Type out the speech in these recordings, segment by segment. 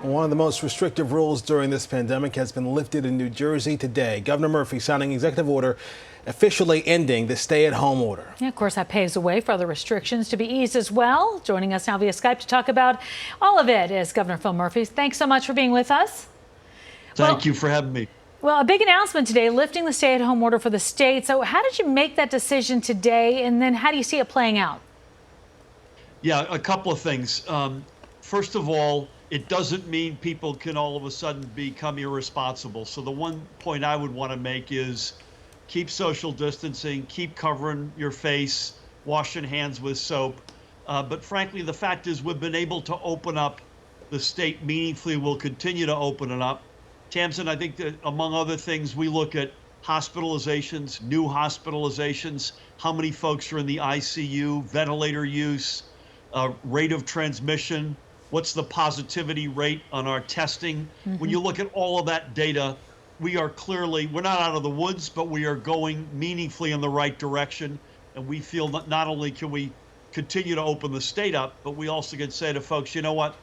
One of the most restrictive rules during this pandemic has been lifted in New Jersey today. Governor Murphy signing executive order officially ending the stay-at-home order. Yeah, of course, that paves the way for other restrictions to be eased as well. Joining us now via Skype to talk about all of it is Governor Phil Murphy. Thanks so much for being with us. Thank you for having me. Well, a big announcement today, lifting the stay-at-home order for the state. So how did you make that decision today, and then how do you see it playing out? Yeah, a couple of things. First of all, it doesn't mean people can all of a sudden become irresponsible. So the one point I would want to make is keep social distancing, keep covering your face, washing hands with soap. But frankly, the fact is we've been able to open up the state meaningfully. We'll continue to open it up. Tamsin, I think that among other things, we look at hospitalizations, new hospitalizations, how many folks are in the ICU, ventilator use, rate of transmission, what's the positivity rate on our testing. When you look at all of that data, we're not out of the woods, but we are going meaningfully in the right direction. And we feel that not only can we continue to open the state up, but we also can say to folks, you know what,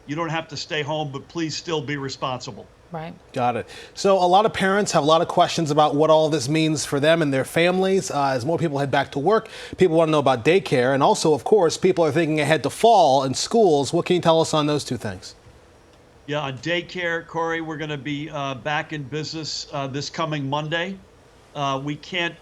you don't have to stay home, but please still be responsible. Right. Got it. So a lot of parents have a lot of questions about what all this means for them and their families. As more people head back to work, people want to know about daycare. And also, of course, people are thinking ahead to fall and schools. What can you tell us on those two things? Yeah, on daycare, Corey, we're going to be back in business this coming Monday. We can't,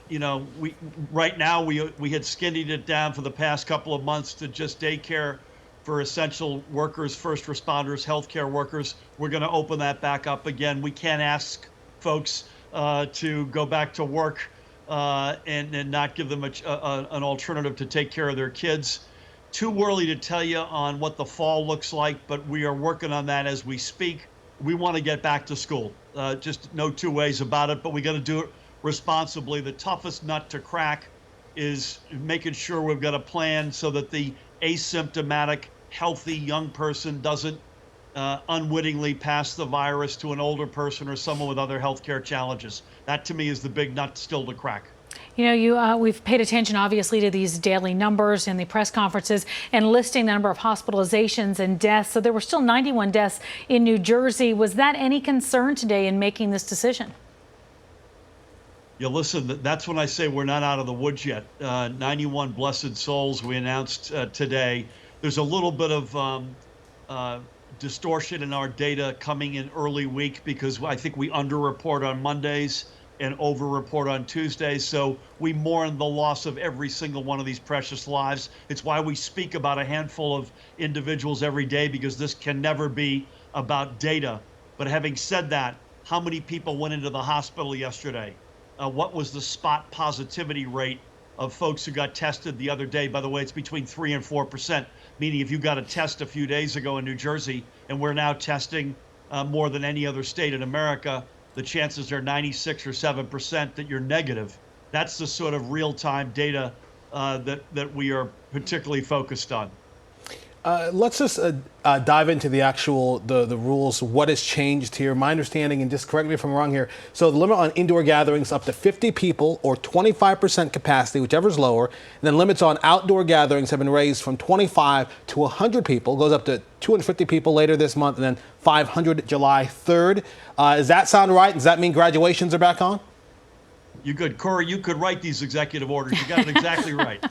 right now we had skinnied it down for the past couple of months to just daycare for essential workers, first responders, healthcare workers. We're going to open that back up again. We can't ask folks to go back to work and not give them an alternative to take care of their kids. Too early to tell you on what the fall looks like, but we are working on that as we speak. We want to get back to school. Just no two ways about it, but we got to do it responsibly. The toughest nut to crack is making sure we've got a plan so that the asymptomatic, healthy young person doesn't unwittingly pass the virus to an older person or someone with other healthcare challenges. That to me is the big nut still to crack. We've paid attention, obviously, to these daily numbers in the press conferences and listing the number of hospitalizations and deaths. So there were still 91 deaths in New Jersey. Was that any concern today in making this decision? Yeah, listen, that's when I say we're not out of the woods yet. 91 blessed souls we announced today. There's a little bit of distortion in our data coming in early week because I think we underreport on Mondays and overreport on Tuesdays. So we mourn the loss of every single one of these precious lives. It's why we speak about a handful of individuals every day, because this can never be about data. But having said that, how many people went into the hospital yesterday? What was the spot positivity rate of folks who got tested the other day? By the way, it's between 3 and 4%, meaning if you got a test a few days ago in New Jersey, and we're now testing more than any other state in America, the chances are 96 or 7% that you're negative. That's the sort of real-time data that we are particularly focused on. Let's just dive into the actual the rules. What has changed here? My understanding, and just correct me if I'm wrong here. So the limit on indoor gatherings up to 50 people or 25% capacity, whichever is lower. And then limits on outdoor gatherings have been raised from 25 to 100 people. Goes up to 250 people later this month, and then 500 July 3rd. Does that sound right? Does that mean graduations are back on? You good, Corey? You could write these executive orders. You got it exactly right.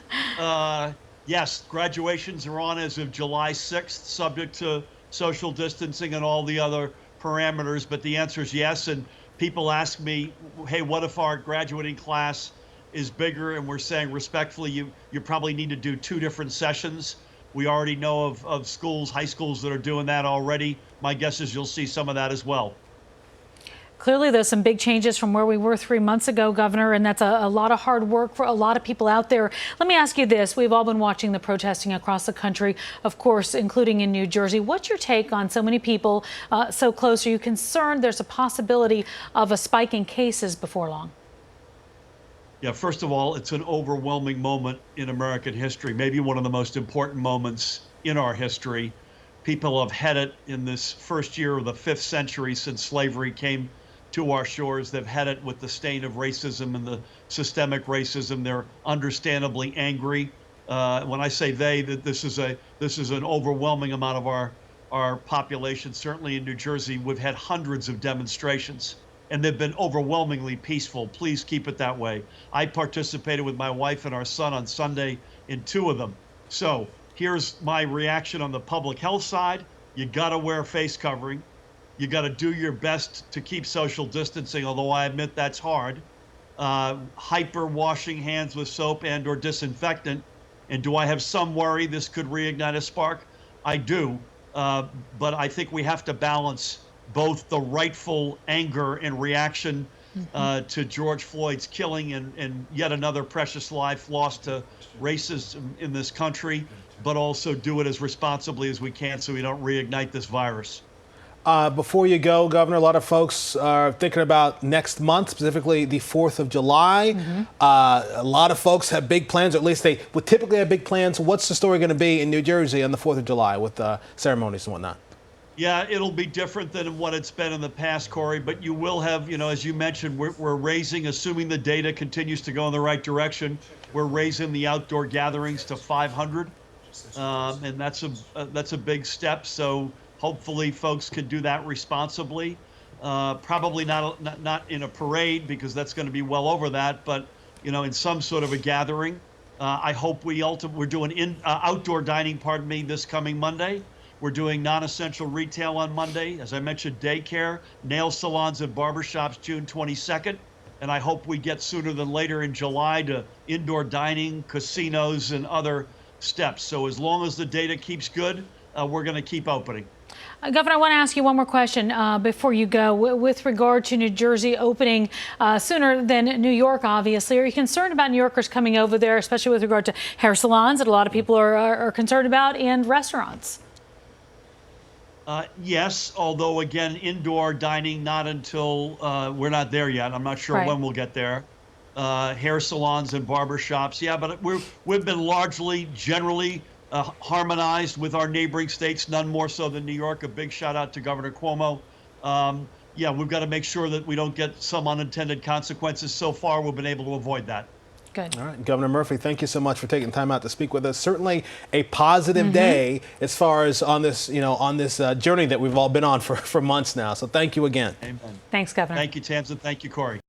Yes, graduations are on as of July 6th, subject to social distancing and all the other parameters, but the answer is yes. And people ask me, hey, what if our graduating class is bigger? And we're saying respectfully, you probably need to do 2 different sessions. We already know of schools, high schools that are doing that already. My guess is you'll see some of that as well. Clearly, there's some big changes from where we were 3 months ago, Governor, and that's a lot of hard work for a lot of people out there. Let me ask you this. We've all been watching the protesting across the country, of course, including in New Jersey. What's your take on so many people so close? Are you concerned there's a possibility of a spike in cases before long? Yeah, first of all, it's an overwhelming moment in American history, maybe one of the most important moments in our history. People have had it in this first year of the 5th century since slavery came to our shores. They've had it with the stain of racism and the systemic racism. They're understandably angry. When I say they, that this is an overwhelming amount of our our population. Certainly in New Jersey, we've had hundreds of demonstrations, and they've been overwhelmingly peaceful. Please keep it that way. I participated with my wife and our son on Sunday in 2 of them. So here's my reaction on the public health side. You got to wear a face covering. You got to do your best to keep social distancing, although I admit that's hard. Hyper washing hands with soap and or disinfectant. And do I have some worry this could reignite a spark? I do. But I think we have to balance both the rightful anger and reaction to George Floyd's killing and yet another precious life lost to racism in this country, but also do it as responsibly as we can so we don't reignite this virus. Before you go, Governor, a lot of folks are thinking about next month, specifically the 4th of July. A lot of folks have big plans, or at least they would typically have big plans. What's the story going to be in New Jersey on the 4th of July with ceremonies and whatnot? Yeah, it'll be different than what it's been in the past, Corey, but you will have, as you mentioned, we're raising, assuming the data continues to go in the right direction, we're raising the outdoor gatherings to 500. And that's a big step. So hopefully folks can do that responsibly. Probably not in a parade, because that's going to be well over that, but in some sort of a gathering. I hope we're doing outdoor dining, this coming Monday. We're doing non-essential retail on Monday. As I mentioned, daycare, nail salons and barbershops June 22nd. And I hope we get sooner than later in July to indoor dining, casinos, and other steps. So as long as the data keeps good, we're going to keep opening. Governor, I want to ask you one more question before you go. With regard to New Jersey opening sooner than New York, obviously, are you concerned about New Yorkers coming over there, especially with regard to hair salons that a lot of people are concerned about, and restaurants? Yes, although again, indoor dining not until we're not there yet. I'm not sure when we'll get there. Hair salons and barbershops, yeah, but we've been largely, generally harmonized with our neighboring states, none more so than New York. A big shout out to Governor Cuomo. Yeah, we've got to make sure that we don't get some unintended consequences. So far, we've been able to avoid that. Good. All right, Governor Murphy, thank you so much for taking time out to speak with us. Certainly a positive day as far as on this, journey that we've all been on for months now. So thank you again. Amen. Thanks, Governor. Thank you, Tamsin. Thank you, Corey.